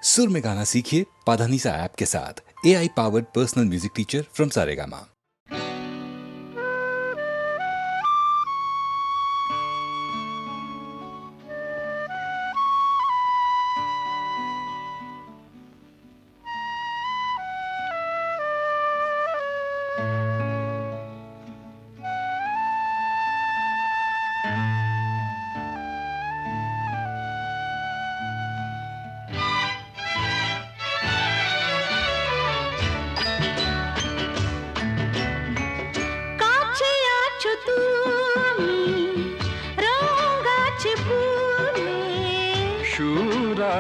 सुर में गाना सीखिए पाधानीसा ऐप के साथ। AI powered personal music teacher from Saregama.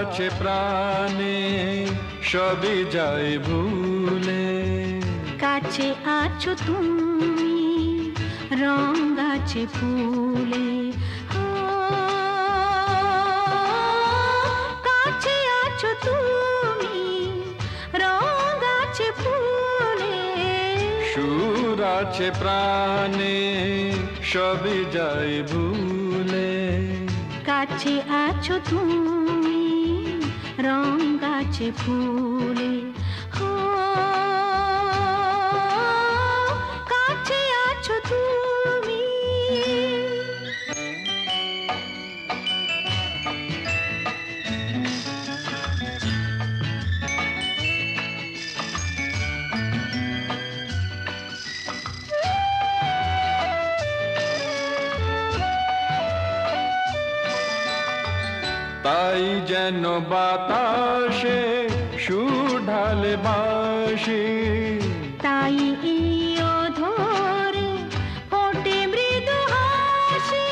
আছে প্রাণে সবই যায় ভুলে, কাছে আছো তুমি রং গাছে ফুলে, কাছে আছো তুমি রং গাছে ফুলে, সুর আছে প্রাণে সবই যায় ভুলে, কাছে আছো তুমি রং গাছে ফুলে, কাছে আছো তুমি। তাই যেন বাতাসে সুর ঢালে বাঁশি, তাই এই অধরে ফোটে মৃদু হাসি,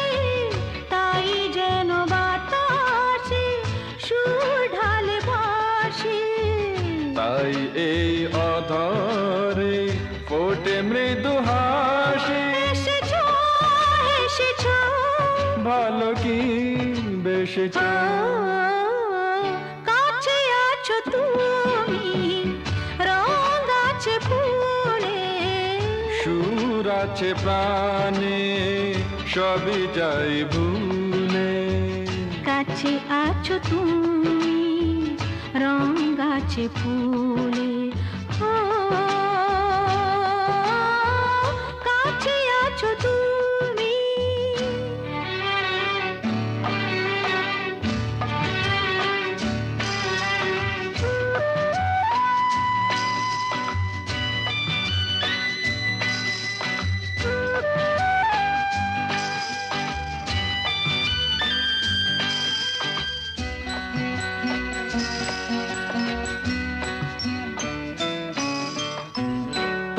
তাই যেন বাতাসে সুর ঢালে বাঁশি, তাই এই অধরে ফোটে মৃদু হাসি। এসেছো এসেছো ভালো কি বেসেছো, কাছে আছো তুমি রং গাছে ফুলে, সুর আছে প্রাণে সবই যাই ভুলে, কাছে আছো তুমি রং গাছে ফুলে, কাছে আছো তুমি।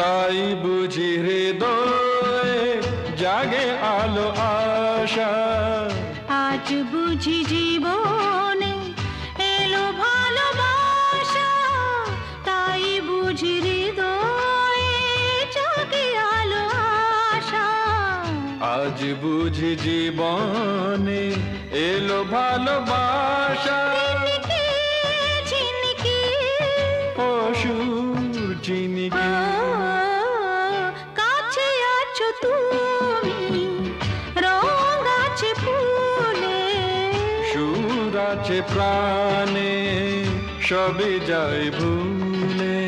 তাই বুঝি হৃদয়ে জাগে আলো আশা, আজ বুঝি জীবনে এলো ভালোবাসা, তাই বুঝি হৃদয়ে জাগে আলো আশা, আজ বুঝি জীবনে এলো ভালোবাসা। ঝিনকে ঝিনকে অসুর চিনিকে কাছে আছো তুমি রং গাছে ফুলে, সুর আছে প্রাণে সবে যায় ভুলে,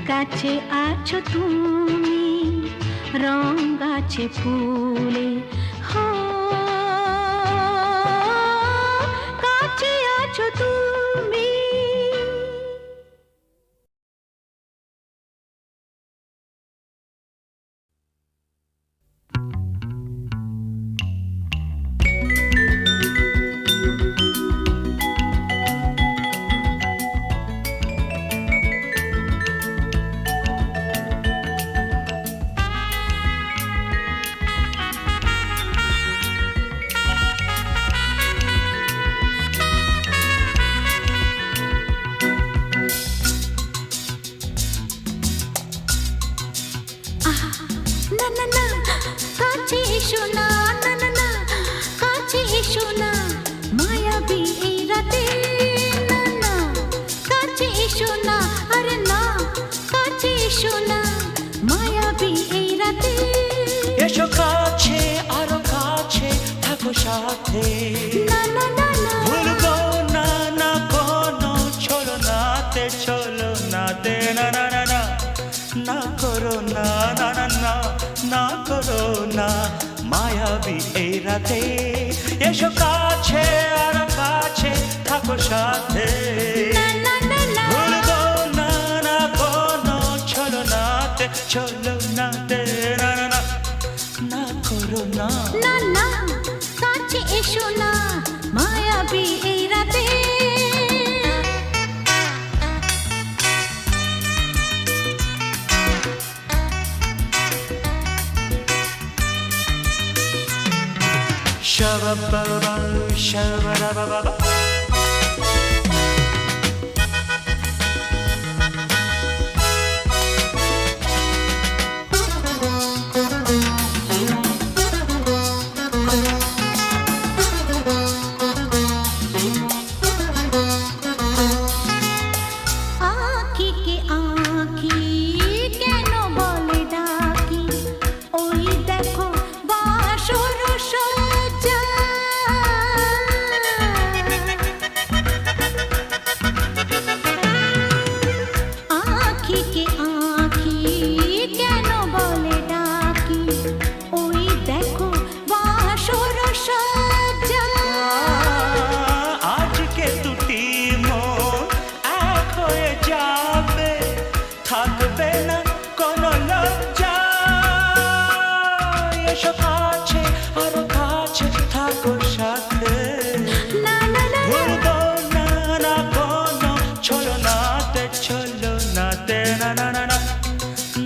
কাছে আছো তুমি রং গাছে ফুলে, কাছে আছো তুমি। কাছে এসো না, না না না কাছে এসো না, মায়াবী এই রাতে, না না কাছে এসো না, আরে না কাছে এসো না, মায়াবী এই রাতে, এসো কাছে আরো কাছে থাকো সাথে, না না না না ভুলবো না না কোনো ছল করো না মায়াবী এই রাতে এসো কাছে আর কাছে থাকো সাথে না না না না ভুলবো না না কোনো ছলনাতে ছলনাতে না না না না করো না না না কাছে এসো না মায়াবী এই রাতে Shabba-ba-ba, shabba-da-ba-ba-ba. আঁখি কে আঁখি কেন বলে ডাকি ওই দেখো বাসর সজ্জা আঁখি কে আঁখি কেন বলে ডাকি ওই দেখো বাসর সজ্জা আজকে দুটি মন এক হয়ে যাবে থাকবে না কোনো লজ্জা এসো কাছে আরো কাছে থাকো সাথে না না না ভুলবো না না কোনো ছলনাতে ছলনাতে না না না না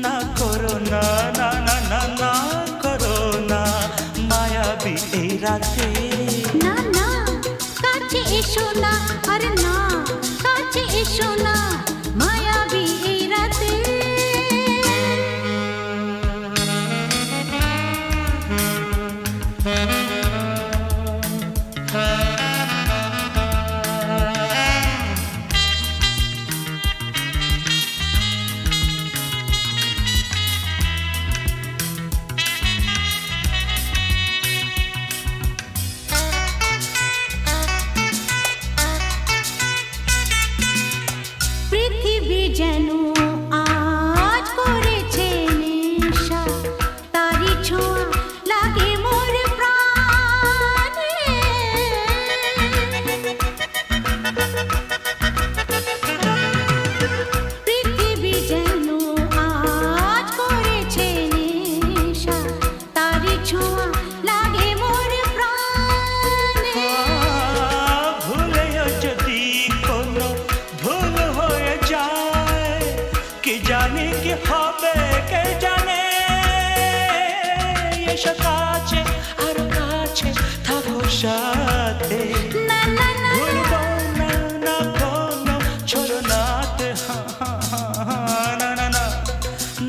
না করো না না না না না করো না মায়াবী এই রাতে না না কাছে এসো না আরে না কাছে এসো না মায়াবী এই রাতে পৃথিবী যেন আজ করেছে নেশা তারি ছোঁয়া লাগে মোর প্রাণে পৃথিবী যেন আজ করেছে নেশা তারি ছোঁয়া লাগে মোর প্রাণে ভুলেও যদি কোনো ভুল হয়ে যায় কি জানি কি হবে কে জানে এসো কাছে আর কাছে থাকো সাথে না না না ভুলবো না না কোনো ছলনাতে না না না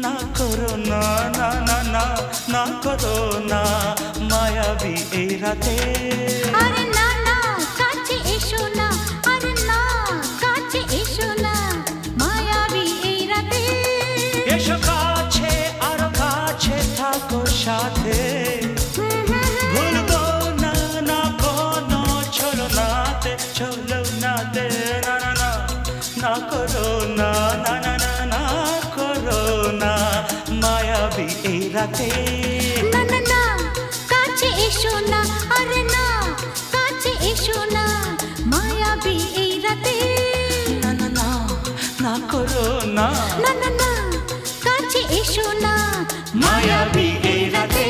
না করো না না না না না করো না মায়াবী এই রাতে আরে না না কাছে এসো না আরে না কাছে এসো না মায়াবী এই রাতে এসো কাছে আর কাছে থাকো সাথে ভুলবো না না কোনো ছলনাতে ছলনাতে না না না না করো না না না না না করো না মায়াবী এই রাতে না না না কাছে এসো না আরে না কাছে এসো না মায়াবী এই রাতে না না না না করো না না না না কাছে এসো না মায়াবী এই রাতে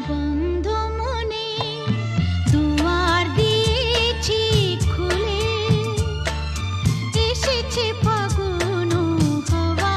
বন্ধ মনে দুয়ার দিয়েছি খুলে এসেছে ফাগুন হাওয়া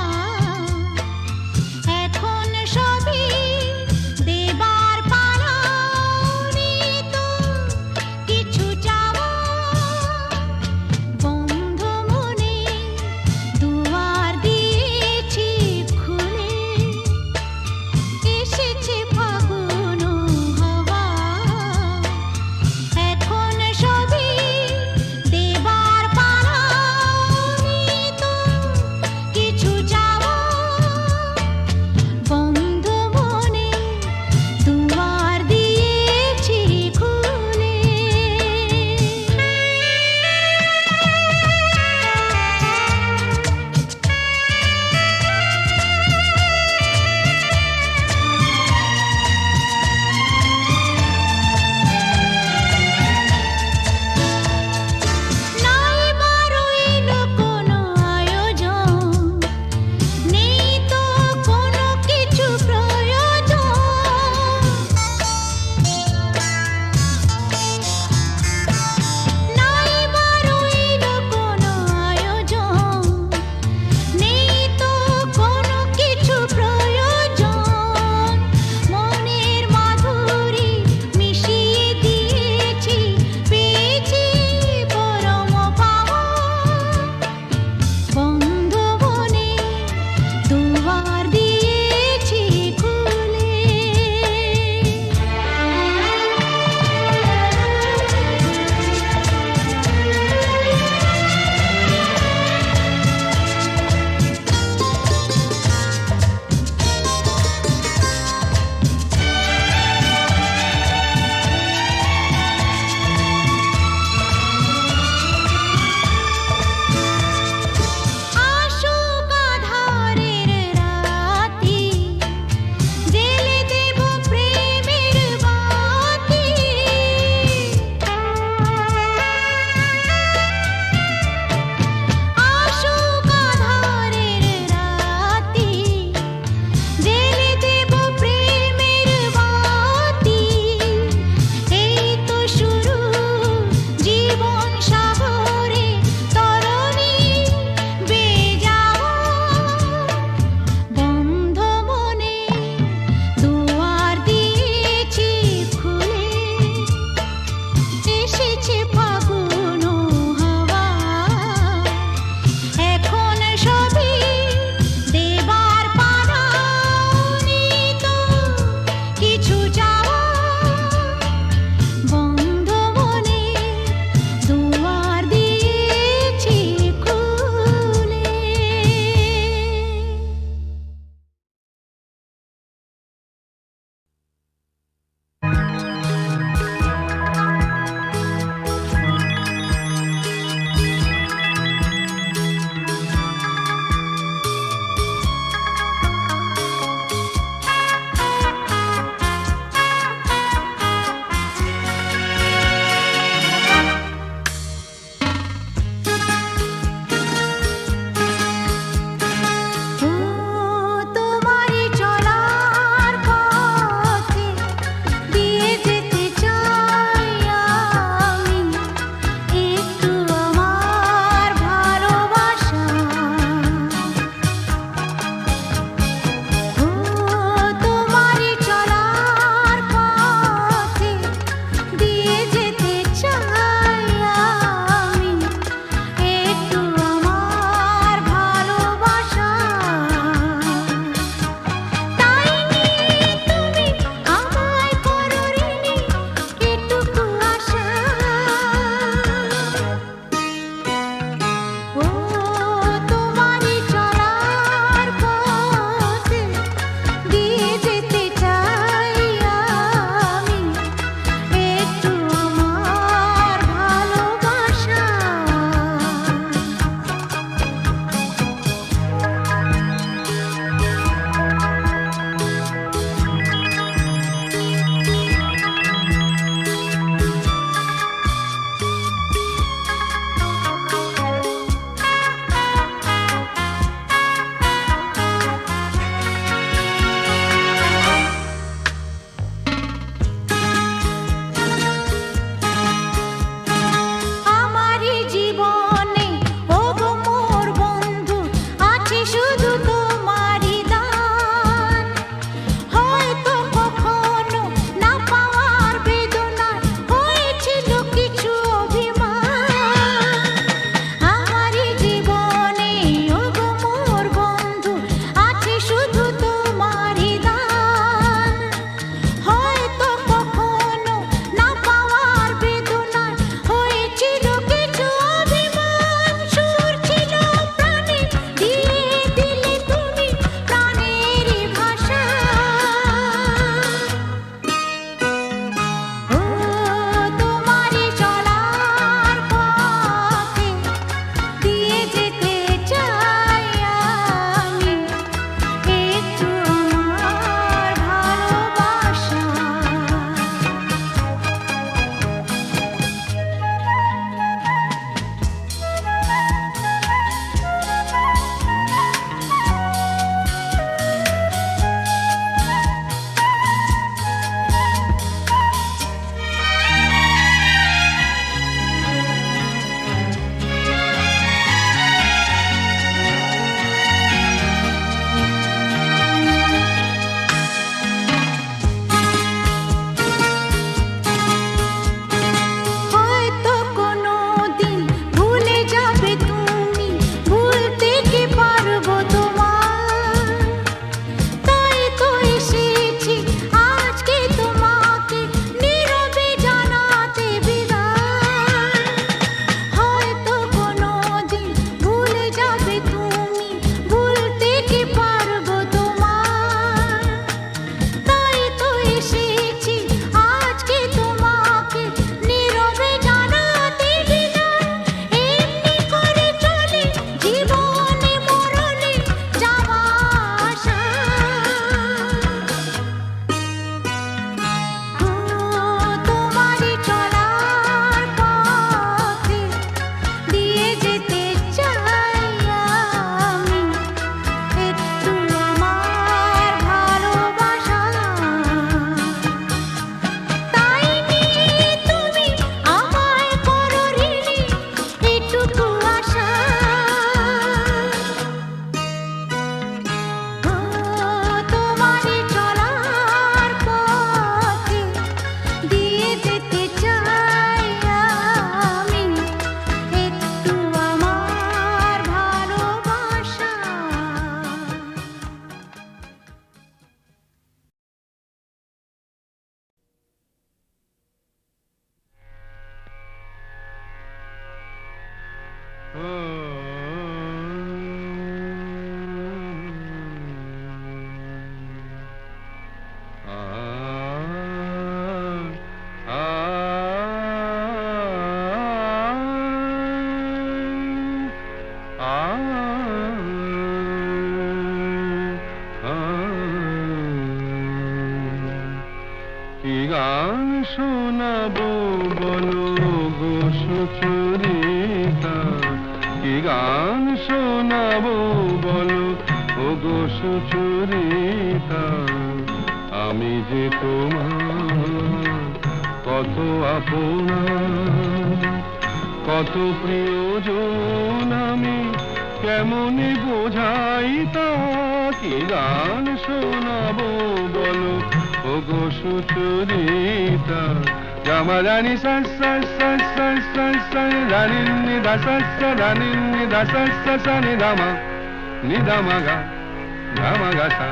কি গান শোনাবো বলো গো সুচরিতা, কি গান শোনাবো বলো ও গো সুচরিতা, আমি যে তোমার কত আপনা, কত প্রিয়জন আমি কেমনে বোঝাই তা, কি গান শোনাবো বলো ও গো সুচরিতা। গামারানি সা সা সা সা সা সা রানি নি দা সা সা রানি নি দা সা সা সা নি দা মা নি দা মা গা সা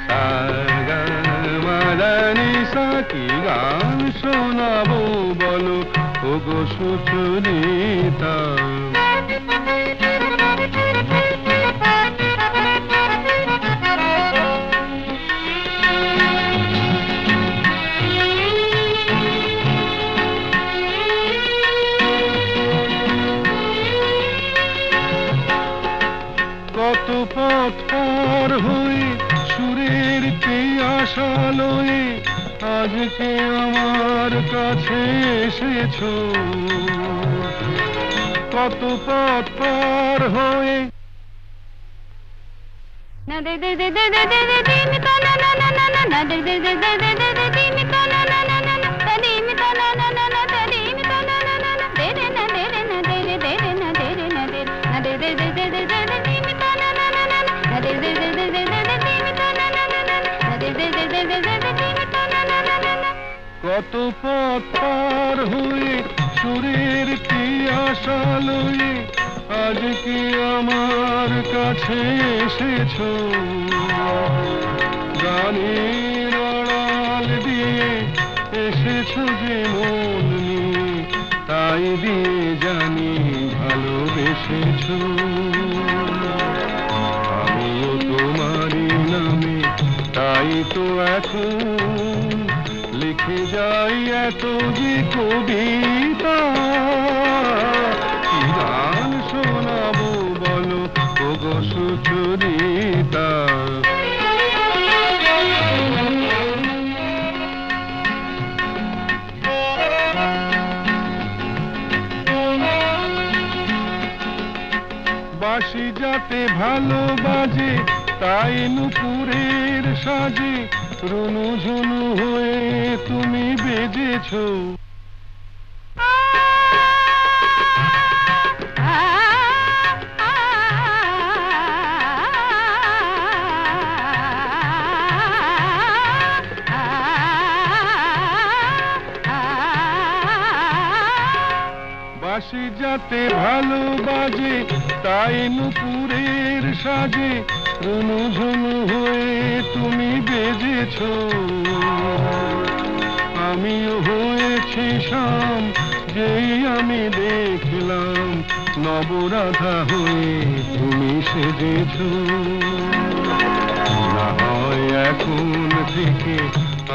সা গা মা রানি সা, কি গান শোনাবো বলো ও গো সুচরিতা। কত পথ পার হয়ে সুরের পিয়াসা লয়ে আজকে আমার কাছে এসেছো, কত পথ পার হয়ে না দে দে দে দে দে দে দে দে মি তা না না না না না দে দে দে দে দে দে দে দে মি তা না না না না না তা দে মি তা না না না না তা দে মি তা না না না না দে দে না দে দে না দে দে দে দে না দে দে না দে না দে দে দে দে দে দে দে মি তা না না না না না দে দে দে দে দে দে দে মি তা না না না না না দে দে দে দে দে দে দে মি তা না না না না। কত পথ পার হয়ে সুরের পিয়াসা লয়ে আজকে আমার কাছে এসেছো, গানের আড়াল দিয়ে এসেছো যে মন নিয়ে, তাই দিয়ে জানি ভালোবেসেছো। আমিও তোমারই নামে তাই তো এখন লিখে যাই এত যে কবিতা, কি গান শোনাবো বলো ও গো সুচরিতা। বাঁশি যাতে ভালো বাজে তাই নুপুরের সাজে রুনু ঝুনু হয়ে তুমি বেজেছো, বাঁশি যাতে ভালো বাজে তাই নুপুরের সাজে রুনু ঝুনু হয়ে তুমি বেজেছো, আমিও হয়েছি শাম যেই আমি দেখলাম নবরাধা হয়ে তুমি সেজেছো। না হয় এখন থেকে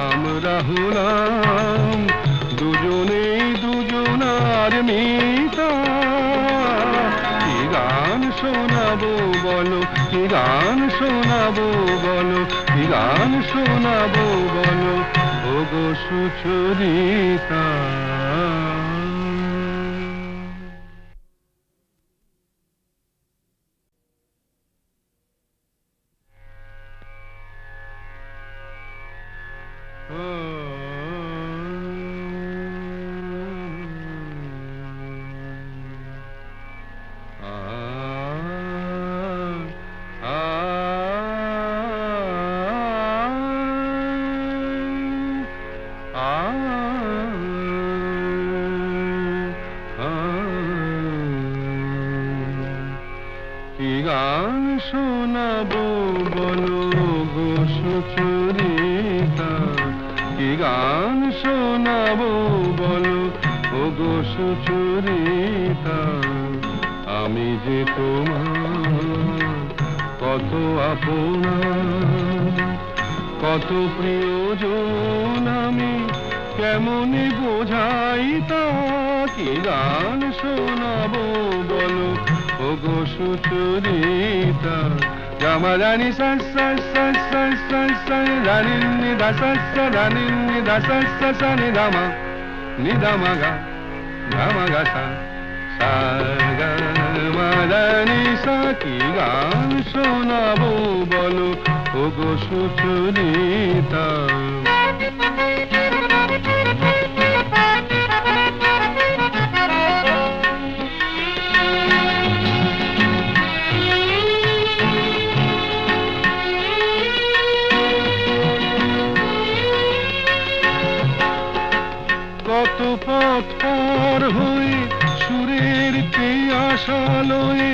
আমরা হলাম দুজনেই দুজনার মিতা, কি গান শোনাবো বলো, কি গান শোনাবো বলো, কি গান শোনাবো বলো ও গো সুচরিতা। কি গান শোনাবো বলো গো সুচরিতা, কি গান শোনাবো বলো ও গো সুচরিতা, আমি যে তোমার কত আপনা, কত প্রিয়জন আমি কেমনে বোঝাই তা, কি গান শোনাবো বলো ওগো সুচরিতা। গামা জানি সা সা সা সা সা সা জানি নি দা সা সা জানি নি দা সা সা সা নি দামা নি দামা গা গামা গা সা সা গা মা জানি সা, কি গান শোনাবো বলো ওগো সুচরিতা। কত পথ পার হয়ে সুরের আশা লয়ে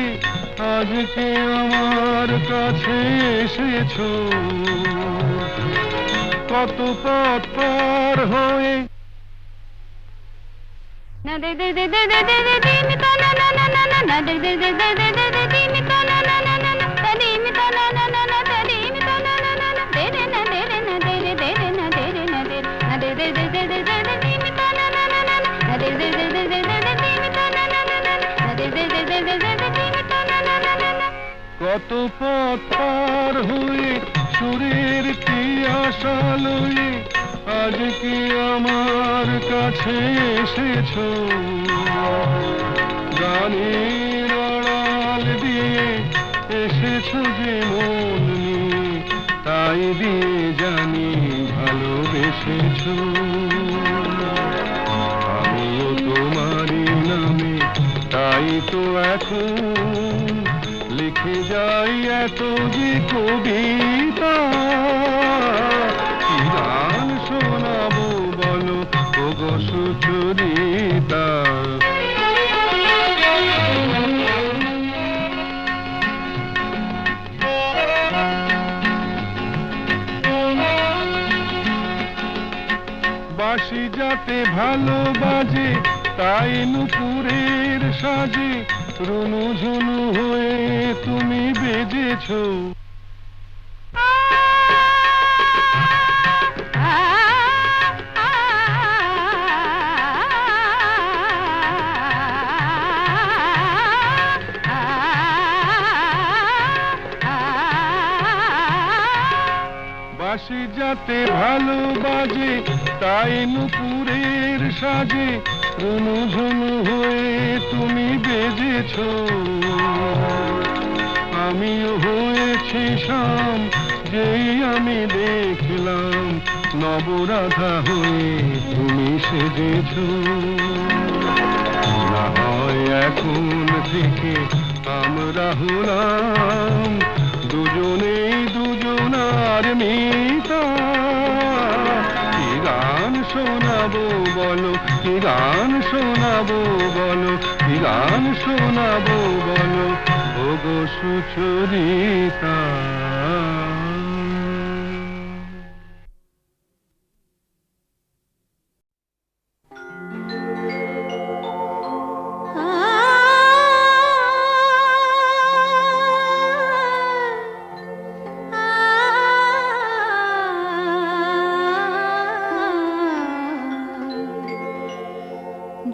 আজকে আমার কাছে এসেছো, কত পথ পার হয়ে না দে দে দে দে দে দে দে দিন তা না না না না না না দে দে দে দে দে দে দে দিন তা না না না না না তা দিন তা না না না না তা দিন তা না না না না দে রে না দে রে না দে রে দে রে না দে রে না দে না দে দে দে দে দে দে দে দিন তা না না না না না দে দে দে দে দে দে দে দিন তা না না না না না দে দে দে দে দে দে দে দিন তা না না না না না। কত পথ পার হয়ে সুরের আশা লয়ে আজকে আমার কাছে এসেছো, গানের আড়াল দিয়ে এসেছো যে মন নিয়ে, তাই দিয়ে জানি ভালোবেসেছো। আমিও তোমারই নামে তাই তো এখন লিখে যাই এত যে কবিতা, কি গান শোনাবো বলো ওগো সুচরিতা। বাঁশি যাতে ভালো বাজে তাই নুপুরের সাজে রুনু ঝুনু হয়ে তুমি বেজেছো। বাঁশি যাতে ভালো বাজে তাই নুপুরের সাজে রুনু ঝুনু হয়ে তুমি বেজেছো। আমিও হয়েছি শাম যেই আমি দেখলাম নবরাধা হয়ে তুমি সেজেছো। না হয় এখন থেকে আমরা হলাম দুজনেই দুজনার মিতা, কি গান শোনাবো বলো, কি গান শোনাবো বলো, কি গান শোনাবো বলো ওগো সুচরিতা।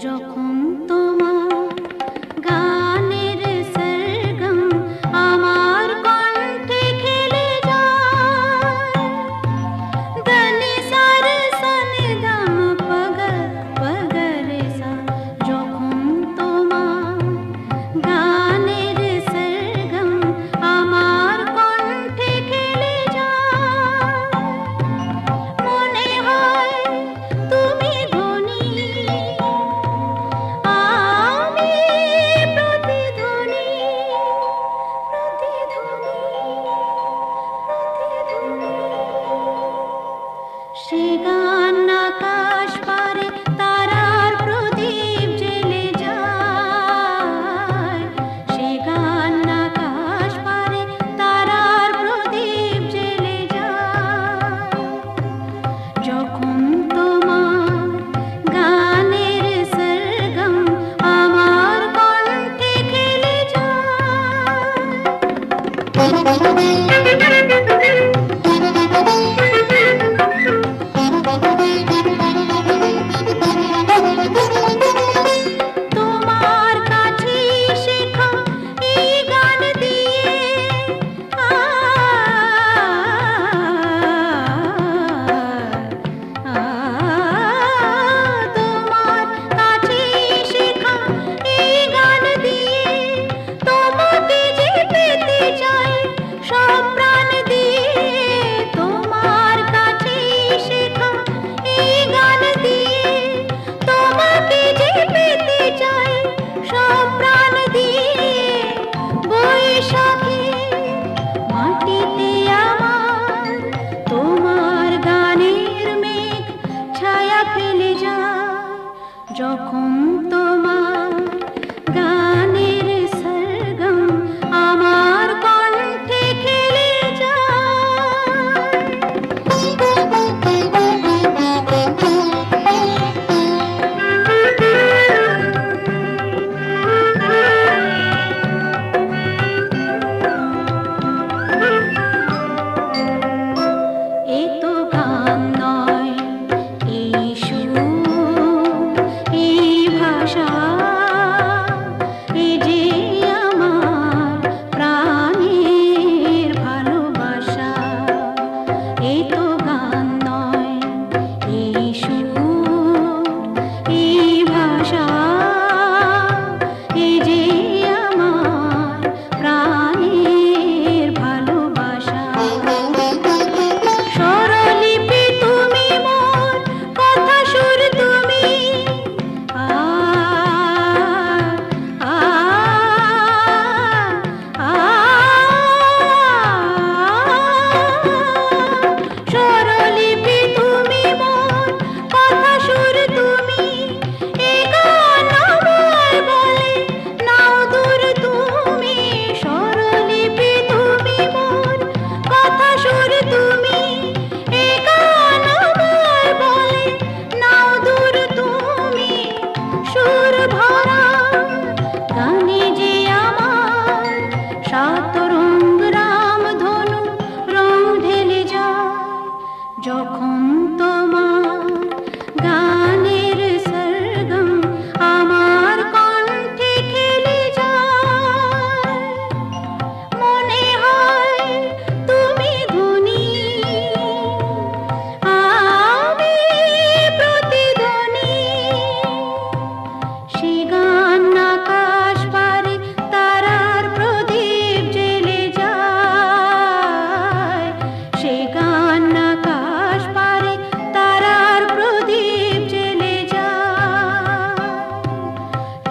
যখন তোমার গানের সরগম আমার কণ্ঠে খেলে যায়, দনি সার সনি দম পগ পগ রে সা, যখন তোমার গানের সরগম আমার কণ্ঠে খেলে যায়, মনে হয় তুমি ধনী,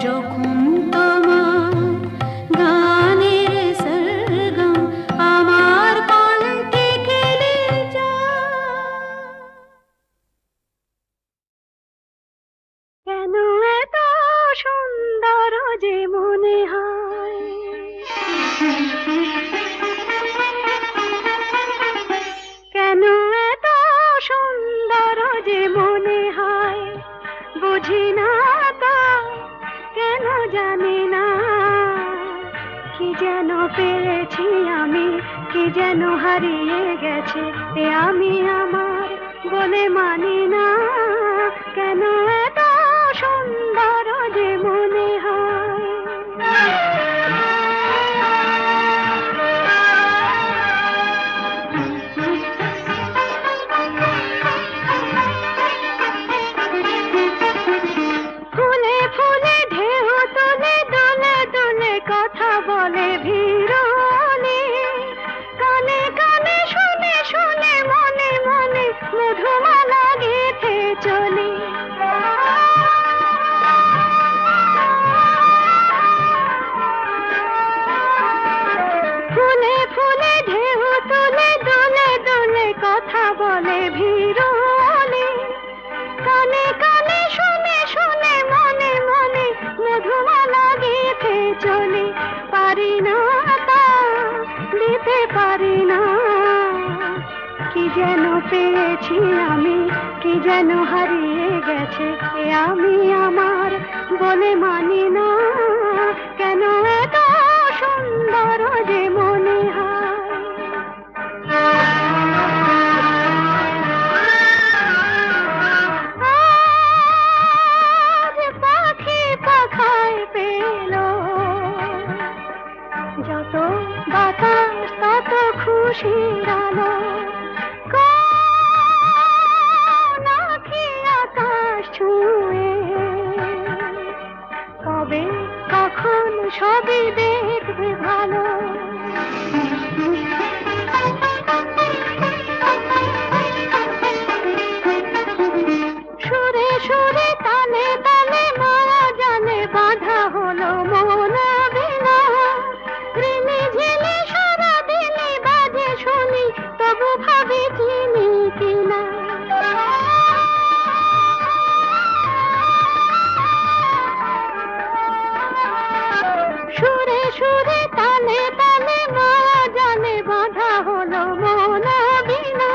যখন তোমার গানের সরগম আমার কণ্ঠে খেলে যায়, কেন এত সুন্দর যে মনে হয়, কেন এত সুন্দর যে মনে হয়, বুঝি না তা, কেন জানি না, কি যেন পেয়েছি আমি, কি যেন হারিয়ে গেছে এ আমি আমার বলে মানি না, কেন এত সুন্দর যে মনে হয়। ফুলে ফুলে ঢেউ তুলে দোলে দোলে কথা বলে ভিড়নে, কানে কানে শুনে শুনে মনে মনে মধুমালা গেঁথে চলে, ফুলে ফুলে ঢেউ তুলে দোলে দোলে কথা বলে ভিড়নে, কানে কানে শুনে শুনে মনে মনে মধুমালা গেঁথে চলে, পারি না তা দিতে পারি না, কি যেন পেয়েছি আমি, কি যেন হারিয়ে গেছে এ আমি আমার বলে মানি না, কেন এত সুন্দর যে মনে হয়। আজ পাখি পাখায় পেল, যত বাতাস তত খুশির আলো, কোন আঁখি আকাশ ছুঁয়ে, কবে কখন সবই দেখবে ভালো, সুরে সুরে তালে তালে মায়া জানে বাঁধা হলো মন বিনা, ঋণে ঝিলে সারা দিনে বাজে শুনি তবু ভাবি চিনি কিনা, সুরে সুরে তালে তালে মায়া জানে বাঁধা হলো মন বিনা,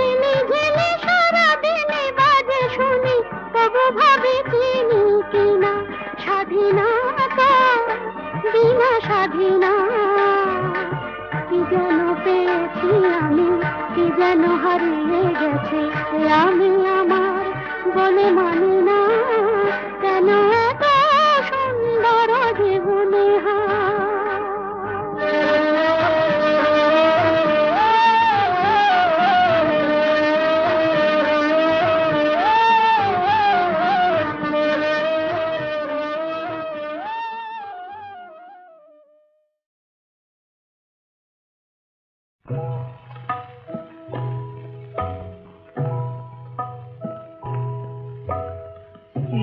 ঋণে ঝিলে সারা দিনে বাজে শুনি তবু ভাবি চিনি কিনা, স্বাধীনতা বিনা স্বাধীনা, কি যেন পেয়েছি আমি, কি যেন হারিয়ে গেছে এ আমি আমার বলে মানি না, কেন এত সুন্দর জীবনে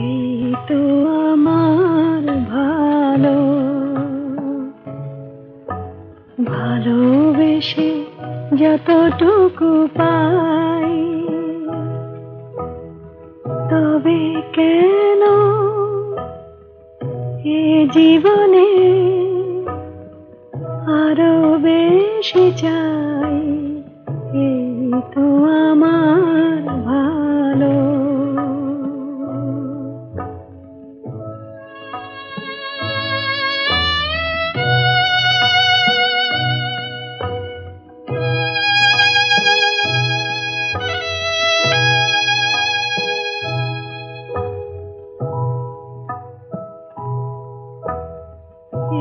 এই তো আমার ভালো, ভালোবেসে যতটুকু পাই, তবে কেন এ জীবনে আরো বেশি চাই, এই তো আমার ভালো।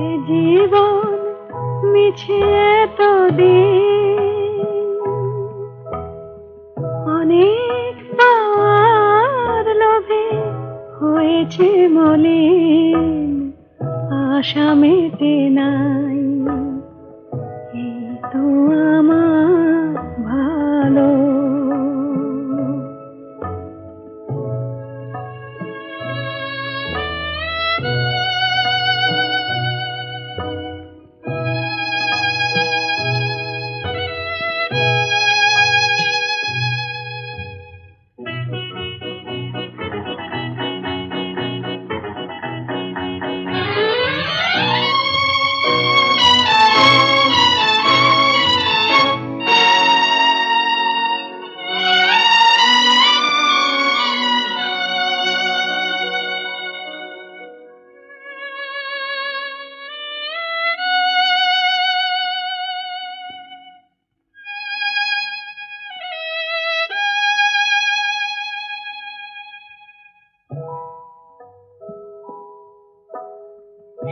এ জীবন মিছে এতদিন, অনেক পাওয়ার লোভে হয়েছে মলিন, আশা মেটে নাই, এই তো আমার ভালো।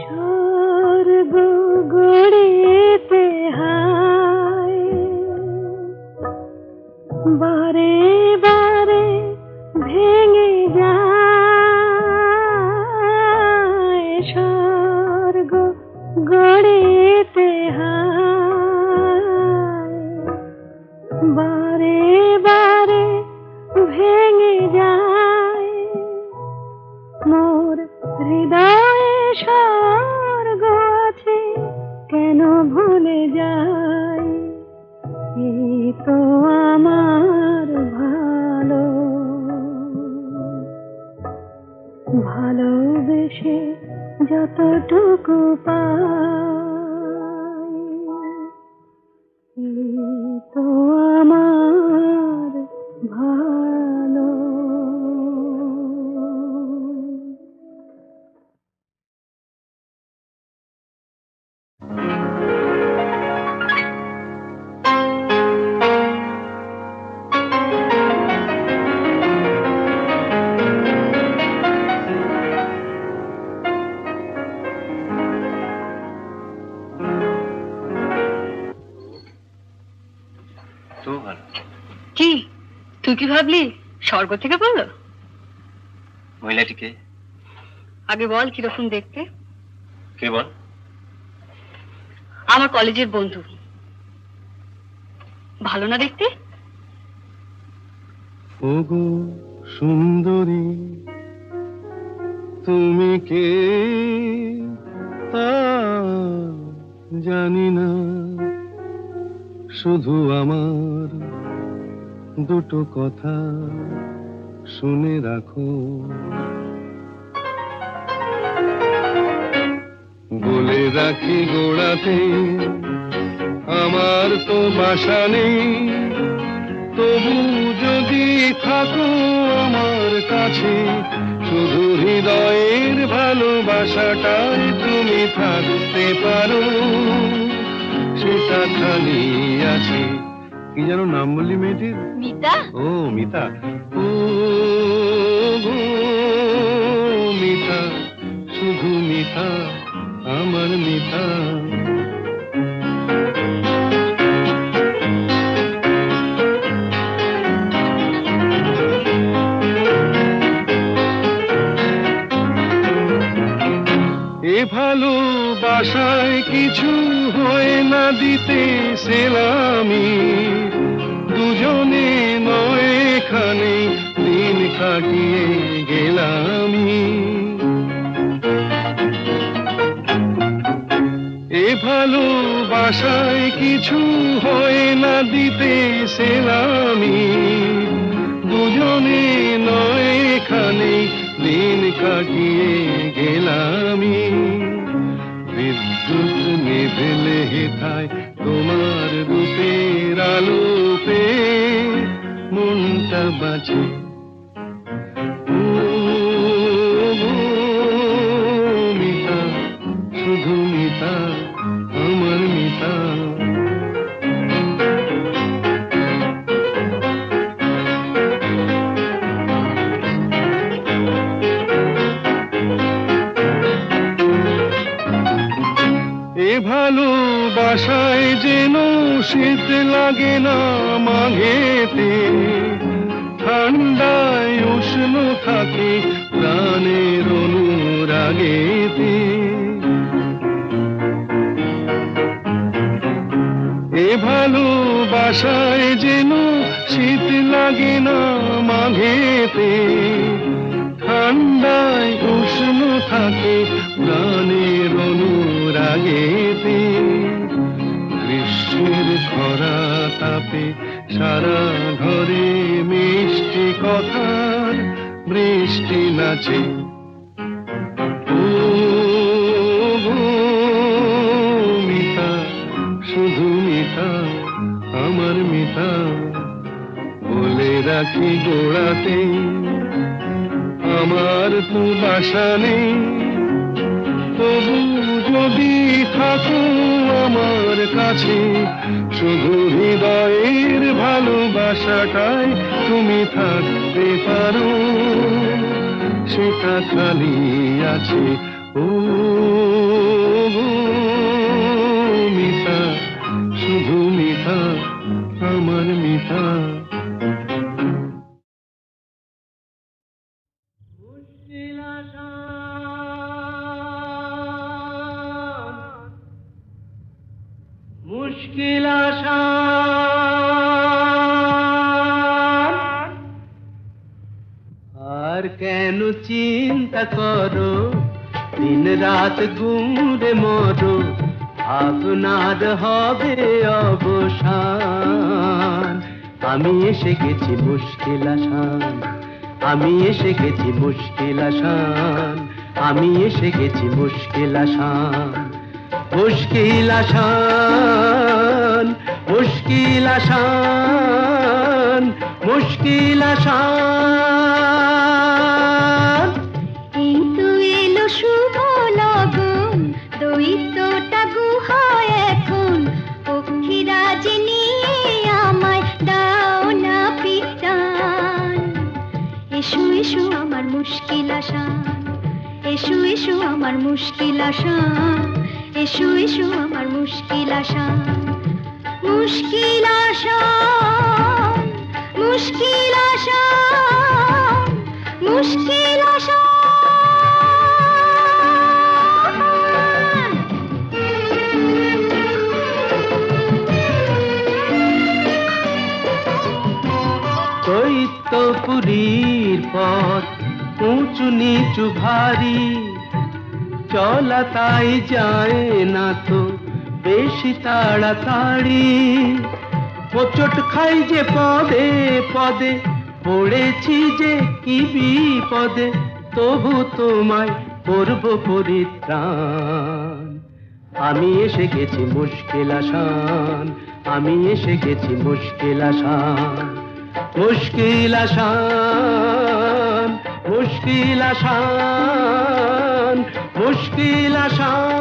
স্বর্গ গড়িতে হায় বারে বারে ভেঙে যায় স্বর্গ গড়িতে হায় বারে বারে ভেঙে যায় মোর হৃদয়ে স্বর্গ আছে কেন ভুলে যায় এই তো আমার ভালো ভালোবেসে যতটুকু পাই এই তো আমার ভালো। কি তুই কি ভাবলি স্বর্গ থেকে বললো? মহিলাটিকে আগে বল কিরকম দেখতে। কে বল? আমার কলেজের বন্ধু। ভালো না দেখতে? ওগো সুন্দরী তুমি কে তা জানি না, শুধু আমার দুটো কথা শুনে রাখো। বলে রাখি গোড়াতে আমার তো বাসা নেই, তবু যদি থাকো আমার কাছে শুধু হৃদয়ের ভালোবাসাটাই তুমি থাকতে পারো, সেটা খালি আছে। কি যেন নাম বললি মেয়েটির? মিতা। ও মিতা। ও গো মিতা, শুধু মিতা, আমার মিতা। এ ভালোবাসায় কিছু হয় না দিতে সেলামি, দুজনে নয় এখানে দিন কাটিয়ে গেলামি। এ ভালোবাসায় কিছু হয় না দিতে সেলামি, দুজনে নয় এখানে দিন কাটিয়ে গেলামি। বিদ্যুৎ নিভেলে হেথায় তোমার রূপের আলো পেয়ে মনটা বাঁচে। ও গো মিতা, শুধু মিতা, আমার মিতা। এ ভালোবাসায় যেন শীত লাগে না মাঘেতে, ঠান্ডায় উষ্ণ থাকে প্রাণের অনুরাগেতে। এ ভালোবাসায় যেন শীত লাগে না মাঘেতে, ঠান্ডায় উষ্ণ থাকে প্রাণের অনুরাগেতে। গ্রীষ্মের খরা তাপে সারা ঘরে মিষ্টি কথার বৃষ্টি নাচে। ও গো মিতা, শুধু মিতা, আমার মিতা। বলে রাখি গোড়াতে আমার তো বাসা নেই, তবু যদি থাকো আমার কাছে শুধু হৃদয়ের ভালোবাসাটাই তুমি থাকতে পারো, সেটা খালি আছে। ও মুশকিল আসান। আর কেন চিন্তা করো, দিন রাত গুমরে মরো, ভাবনার হবে অবসান। আমি এসে গেছি মুশকিল আসান, আমি এসে গেছি মুশকিল আসান, আমি এসে গেছি মুশকিল আসান। মুশকিল আসান, মুশকিল আসান, মুশকিল আসান। এই তো এলো শুভ লগন, দৈত্যটা গুহায় এখন, পক্ষীরাজ নিয়ে আমায় দাও না পিটান। এসো এসো আমার মুশকিল আসান, এসো এসো আমার মুশকিল আসান, এসো এসো আমার মুশকিল আসান। মুশকিল আসান, মুশকিল আসান, মুশকিল আসান। দৈত্যপুরীর পথ উঁচু নিচু ভারী, চলা তাই যায় না তো বেশি তাড়াতাড়ি। হোঁচট খাই যে পদে পদে, পড়েছি যে কি বিপদে, তবু তোমায় করব পরিত্রাণ। আমি এসে গেছি মুশকিল আসান, আমি এসে গেছি মুশকিল আসান। মুশকিল আসান, মুশকিল আসান, মুশকিল আসান।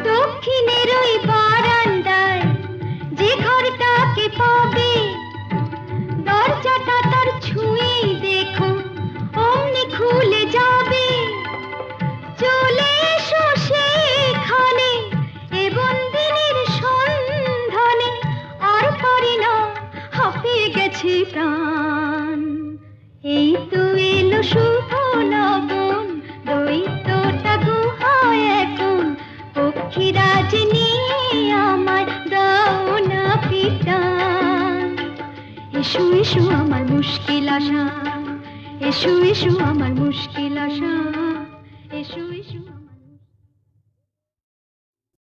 দক্ষিণের ওই বারান্দায় যে ঘরটাকে পাবে, দরজাটা তার ছুঁয়ে দেখো অমনি খুলে যাবে। চলে এসো সেখানে এ বন্দিনীর সন্ধানে, আর পারি না হাঁপিয়ে গেছে প্রাণ। এই তো এলো শুভ লগন, দৈত্যটা গুহায় এখন, পক্ষীরাজ নিয়ে আমায় দাও না পিটান। এসো এসো আমার মুশকিল আসান, এসো এসো আমার মুশকিল আসান।